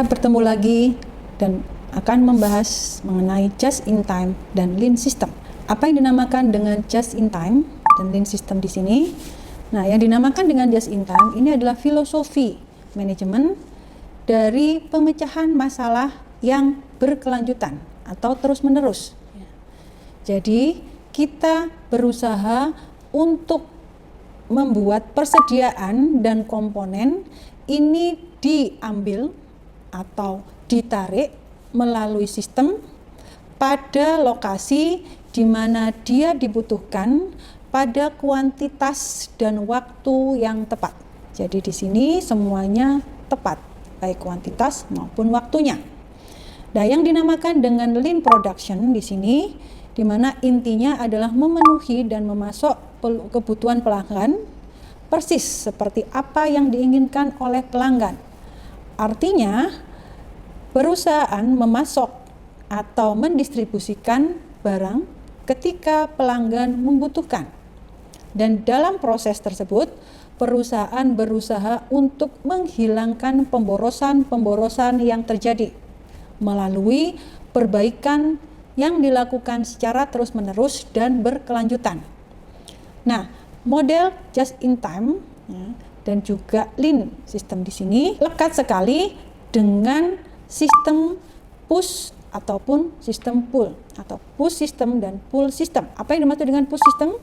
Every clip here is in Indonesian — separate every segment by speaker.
Speaker 1: Kita bertemu lagi dan akan membahas mengenai just in time dan lean system. Apa yang dinamakan dengan just in time dan lean system di sini? Nah, yang dinamakan dengan just in time ini adalah filosofi manajemen dari pemecahan masalah yang berkelanjutan atau terus-menerus. Jadi, kita berusaha untuk membuat persediaan dan komponen ini diambil atau ditarik melalui sistem pada lokasi di mana dia dibutuhkan pada kuantitas dan waktu yang tepat. Jadi di sini semuanya tepat, baik kuantitas maupun waktunya. Nah, yang dinamakan dengan lean production di sini, di mana intinya adalah memenuhi dan memasok kebutuhan pelanggan persis seperti apa yang diinginkan oleh pelanggan. Artinya, perusahaan memasok atau mendistribusikan barang ketika pelanggan membutuhkan. Dan dalam proses tersebut, perusahaan berusaha untuk menghilangkan pemborosan-pemborosan yang terjadi melalui perbaikan yang dilakukan secara terus-menerus dan berkelanjutan. Nah, model just in time dan juga lean system di sini lekat sekali dengan sistem push ataupun sistem pull, atau push system dan pull system. Apa yang dimaksud dengan push system?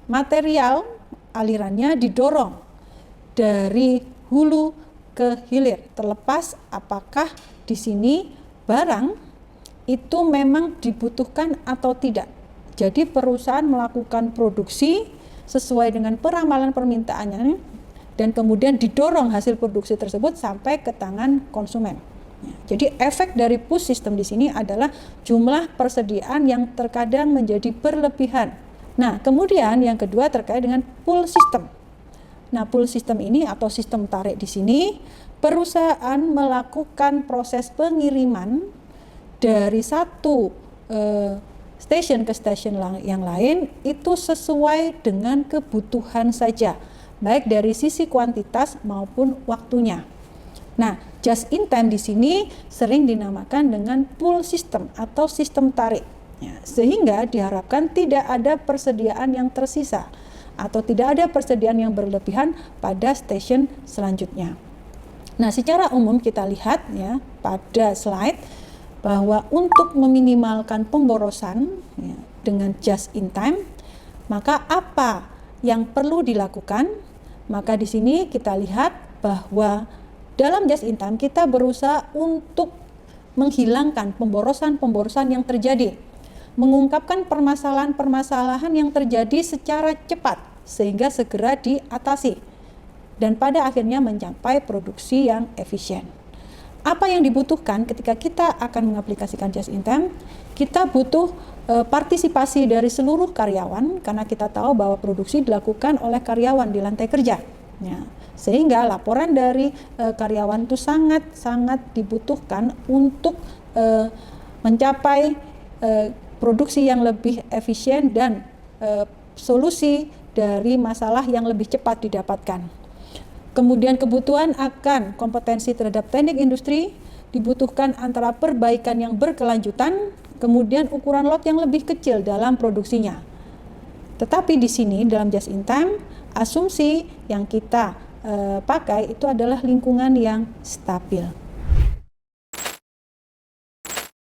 Speaker 1: Material alirannya didorong dari hulu ke hilir, terlepas apakah di sini barang itu memang dibutuhkan atau tidak. Jadi perusahaan melakukan produksi sesuai dengan peramalan permintaannya dan kemudian didorong hasil produksi tersebut sampai ke tangan konsumen. Jadi efek dari push system di sini adalah jumlah persediaan yang terkadang menjadi berlebihan. Nah, kemudian yang kedua terkait dengan pull system. Nah, pull system ini atau sistem tarik di sini, perusahaan melakukan proses pengiriman dari satu stasiun ke stasiun yang lain itu sesuai dengan kebutuhan saja, baik dari sisi kuantitas maupun waktunya. Nah, just in time di sini sering dinamakan dengan pull system atau sistem tarik. Ya, sehingga diharapkan tidak ada persediaan yang tersisa atau tidak ada persediaan yang berlebihan pada stasiun selanjutnya. Nah, secara umum kita lihat ya pada slide bahwa untuk meminimalkan pemborosan ya, dengan just in time, maka apa yang perlu dilakukan? Maka di sini kita lihat bahwa dalam just in time kita berusaha untuk menghilangkan pemborosan-pemborosan yang terjadi, mengungkapkan permasalahan-permasalahan yang terjadi secara cepat sehingga segera diatasi dan pada akhirnya mencapai produksi yang efisien. Apa yang dibutuhkan ketika kita akan mengaplikasikan just in time? Kita butuh partisipasi dari seluruh karyawan karena kita tahu bahwa produksi dilakukan oleh karyawan di lantai kerja. Ya, sehingga laporan dari karyawan itu sangat dibutuhkan untuk mencapai produksi yang lebih efisien dan solusi dari masalah yang lebih cepat didapatkan. Kemudian kebutuhan akan kompetensi terhadap teknik industri dibutuhkan antara perbaikan yang berkelanjutan, kemudian ukuran lot yang lebih kecil dalam produksinya. Tetapi di sini dalam just in time, asumsi yang kita pakai itu adalah lingkungan yang stabil.